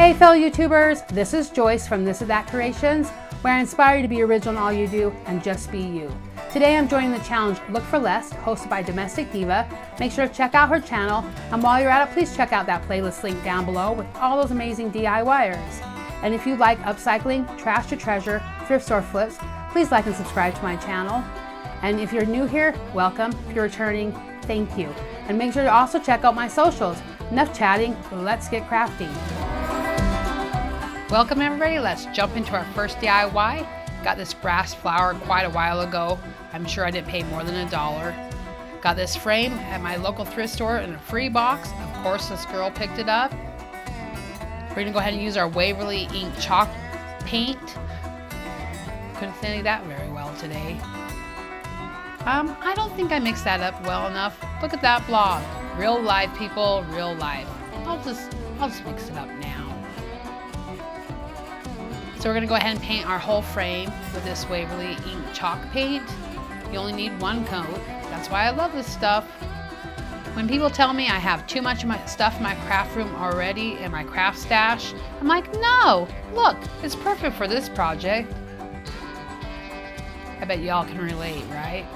Hey fellow YouTubers, this is Joyce from This Is That Creations, where I inspire you to be original in all you do and just be you. Today I'm joining the challenge Look for Less, hosted by Domestic Diva. Make sure to check out her channel, and while you're at it, please check out that playlist link down below with all those amazing DIYers. And if you like upcycling, trash to treasure, thrift store flips, please like and subscribe to my channel. And if you're new here, welcome. If you're returning, thank you. And make sure to also check out my socials. Enough chatting, let's get crafty. Welcome everybody, let's jump into our first DIY. Got this brass flower quite a while ago. I'm sure I didn't pay more than $1. Got this frame at my local thrift store in a free box. Of course, this girl picked it up. We're gonna go ahead and use our Waverly ink chalk paint. Couldn't say that very well today. I don't think I mixed that up well enough. Look at that blob. Real life, people, real life. I'll just mix it up now. So we're gonna go ahead and paint our whole frame with this Waverly ink chalk paint. You only need one coat. That's why I love this stuff. When people tell me I have too much of my stuff in my craft room already in my craft stash, I'm like, no, look, it's perfect for this project. I bet y'all can relate, right?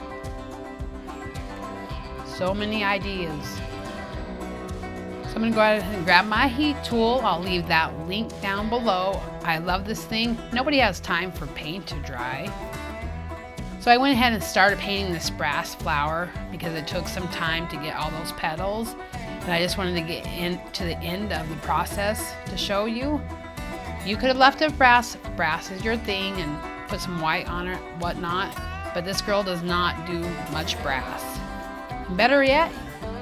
So many ideas. So I'm gonna go ahead and grab my heat tool. I'll leave that link down below. I love this thing. Nobody has time for paint to dry. So I went ahead and started painting this brass flower because it took some time to get all those petals. And I just wanted to get into the end of the process to show you. You could have left it brass. Brass is your thing and put some white on it, whatnot. But this girl does not do much brass. And better yet,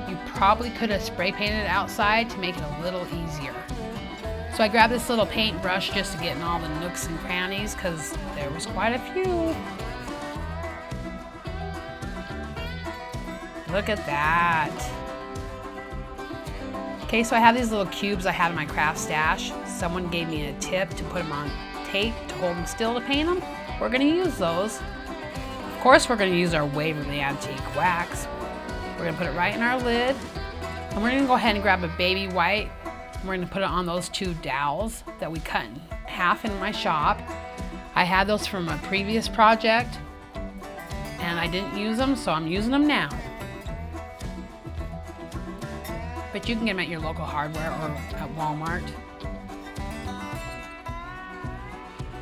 you probably could have spray painted it outside to make it a little easier. So I grabbed this little paintbrush just to get in all the nooks and crannies because there was quite a few. Look at that. Okay, so I have these little cubes I had in my craft stash. Someone gave me a tip to put them on tape to hold them still to paint them. We're gonna use those. Of course, we're gonna use our Waverly Antique Wax. We're gonna put it right in our lid. And we're gonna go ahead and grab a baby white. And we're gonna put it on those two dowels that we cut in half in my shop. I had those from a previous project and I didn't use them, so I'm using them now. But you can get them at your local hardware or at Walmart.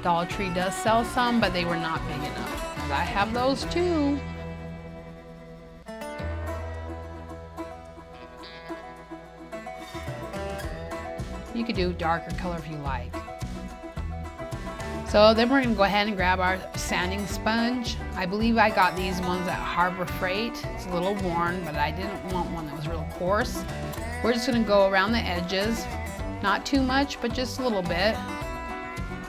Dollar Tree does sell some, but they were not big enough. And I have those too. You could do darker color if you like. So then we're gonna go ahead and grab our sanding sponge. I believe I got these ones at Harbor Freight. It's a little worn, but I didn't want one that was real coarse. We're just gonna go around the edges. Not too much, but just a little bit.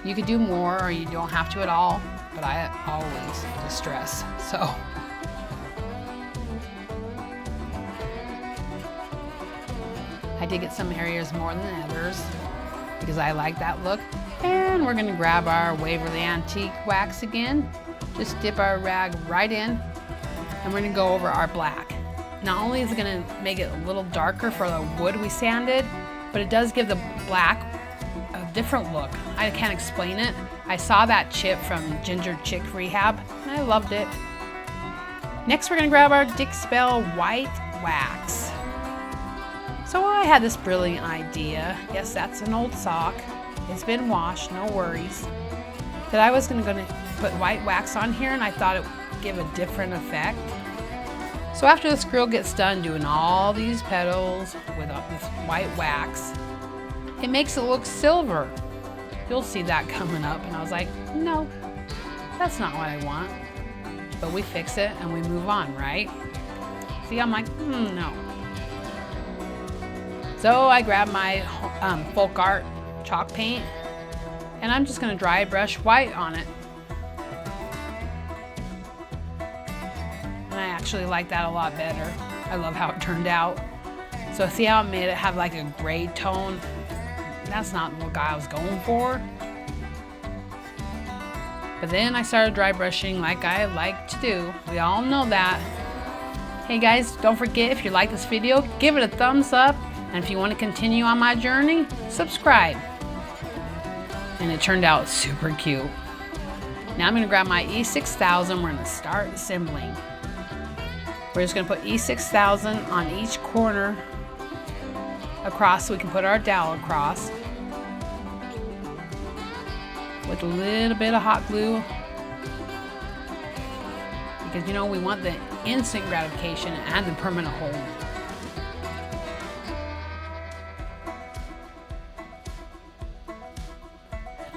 You could do more or you don't have to at all, but I always distress, so. I did get some areas more than others because I like that look. And we're gonna grab our Waverly Antique Wax again. Just dip our rag right in and we're gonna go over our black. Not only is it gonna make it a little darker for the wood we sanded, but it does give the black a different look. I can't explain it. I saw that chip from Ginger Chick Rehab and I loved it. Next we're gonna grab our Dick Spell White Wax. So I had this brilliant idea. Yes, that's an old sock. It's been washed, no worries. That I was gonna put white wax on here and I thought it would give a different effect. So after this girl gets done doing all these petals with this white wax, it makes it look silver. You'll see that coming up. And I was like, no, that's not what I want. But we fix it and we move on, right? See, I'm like, no. So I grabbed my folk art chalk paint and I'm just gonna dry brush white on it. And I actually like that a lot better. I love how it turned out. So see how it made it have like a gray tone? That's not what I was going for. But then I started dry brushing like I like to do. We all know that. Hey guys, don't forget if you like this video, give it a thumbs up. And if you want to continue on my journey, subscribe. and it turned out super cute. Now I'm gonna grab my E6000, we're gonna start assembling. We're just gonna put E6000 on each corner across so we can put our dowel across with a little bit of hot glue, because you know we want the instant gratification and the permanent hold.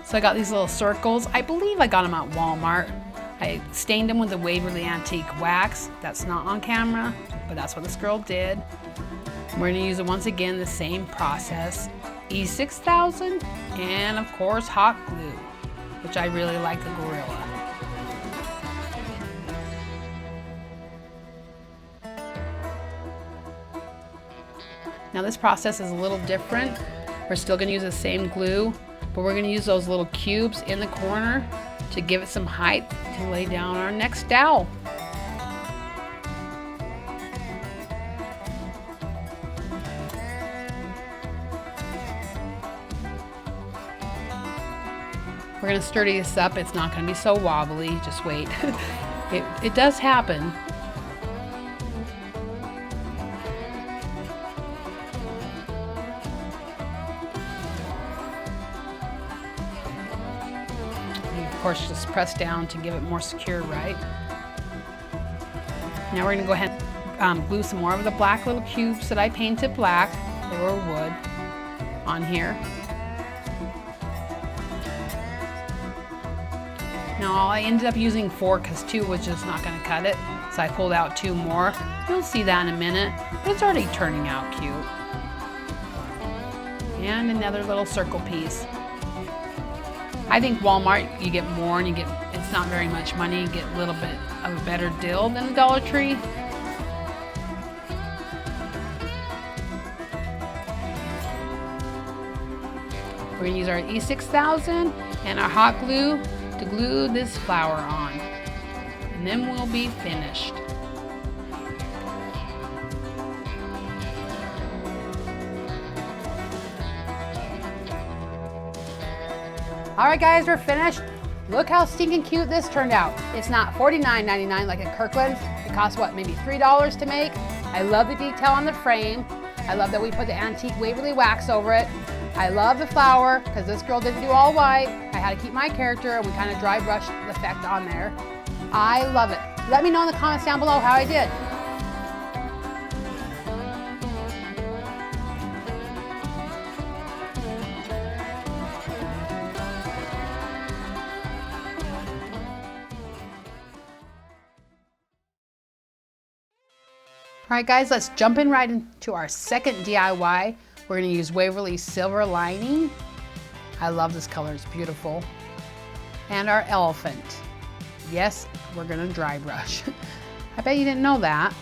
So I got these little circles. I believe I got them at Walmart. I stained them with the Waverly Antique wax. That's not on camera, but that's what this girl did. We're gonna use it once again, the same process. E6000 and of course hot glue, which I really like the Gorilla. Now this process is a little different. We're still gonna use the same glue, but we're gonna use those little cubes in the corner to give it some height to lay down our next dowel. We're gonna sturdy this up. It's not gonna be so wobbly, just wait. It does happen. Of course, just press down to give it more secure, right? Now we're gonna go ahead and glue some more of the black little cubes that I painted black. They were wood on here. Now I ended up using 4 because 2 was just not gonna cut it. So I pulled out 2 more. You'll see that in a minute, but it's already turning out cute. And another little circle piece. I think Walmart, you get more and it's not very much money. You get a little bit of a better deal than the Dollar Tree. We're gonna use our E6000 and our hot glue to glue this flower on. And then we'll be finished. All right guys, we're finished. Look how stinking cute this turned out. It's not $49.99 like at Kirkland's. It costs what, maybe $3 to make? I love the detail on the frame. I love that we put the antique Waverly wax over it. I love the flower because this girl didn't do all white. I had to keep my character and we kind of dry brushed the effect on there. I love it. Let me know in the comments down below how I did. All right guys, let's jump in right into our second DIY. We're gonna use Waverly Silver Lining. I love this color, it's beautiful. And our elephant. Yes, we're gonna dry brush. I bet you didn't know that.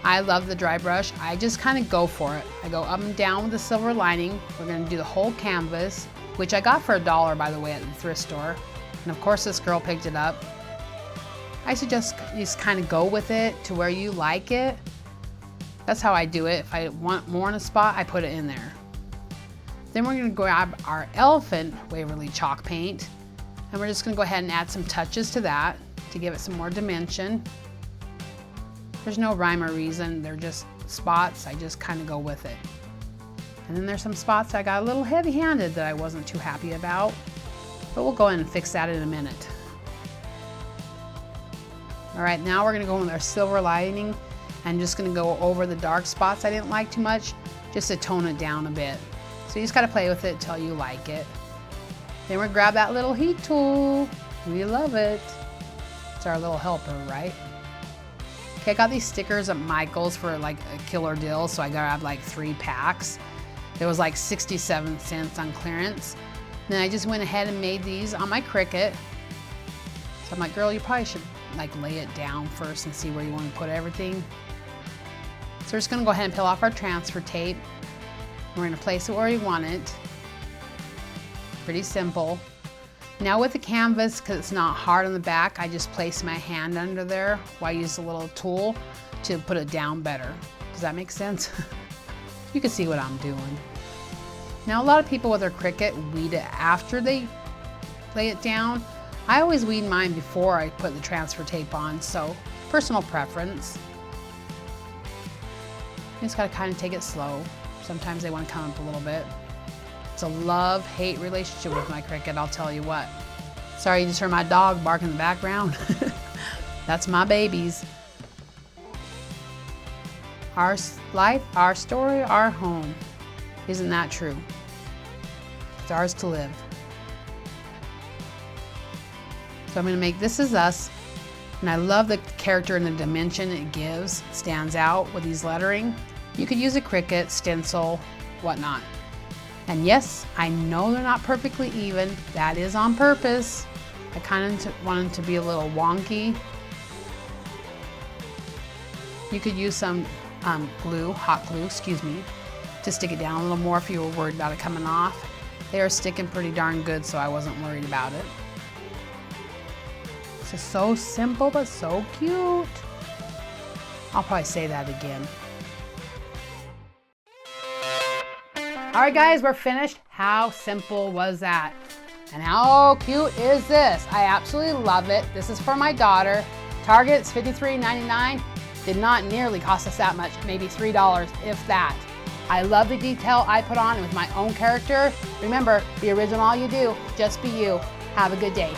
I love the dry brush. I just kind of go for it. I go up and down with the silver lining. We're gonna do the whole canvas, which I got for $1, by the way, at the thrift store. And of course, this girl picked it up. I suggest you just kind of go with it to where you like it. That's how I do it. If I want more in a spot, I put it in there. Then we're gonna grab our elephant Waverly chalk paint, and we're just gonna go ahead and add some touches to that to give it some more dimension. There's no rhyme or reason, they're just spots. I just kind of go with it. And then there's some spots I got a little heavy-handed that I wasn't too happy about, but we'll go in and fix that in a minute. All right, now we're gonna go with our silver lining. I'm just gonna go over the dark spots I didn't like too much, just to tone it down a bit. So you just gotta play with it till you like it. Then we grab that little heat tool. We love it. It's our little helper, right? Okay, I got these stickers at Michael's for like a killer deal, so I grabbed like 3 packs. It was like 67 cents on clearance. Then I just went ahead and made these on my Cricut. So I'm like, girl, you probably should like lay it down first and see where you want to put everything. So we're just gonna go ahead and peel off our transfer tape. We're gonna place it where we want it. Pretty simple. Now with the canvas, because it's not hard on the back, I just place my hand under there while I use a little tool to put it down better. Does that make sense? You can see what I'm doing. Now a lot of people with their Cricut weed it after they lay it down. I always weed mine before I put the transfer tape on, so personal preference. You just gotta kind of take it slow. Sometimes they want to come up a little bit. It's a love-hate relationship with my Cricut, I'll tell you what. Sorry, you just heard my dog bark in the background. That's my babies. Our life, our story, our home. Isn't that true? It's ours to live. So I'm gonna make This Is Us, and I love the character and the dimension it gives. It stands out with these lettering. You could use a Cricut, stencil, whatnot. And yes, I know they're not perfectly even. That is on purpose. I kind of want them to be a little wonky. You could use some glue, hot glue, excuse me, to stick it down a little more if you were worried about it coming off. They are sticking pretty darn good, so I wasn't worried about it. This is so simple, but so cute. I'll probably say that again. All right, guys, we're finished. How simple was that? And how cute is this? I absolutely love it. This is for my daughter. Target's $53.99. Did not nearly cost us that much, maybe $3, if that. I love the detail I put on with my own character. Remember, be original all you do, just be you. Have a good day.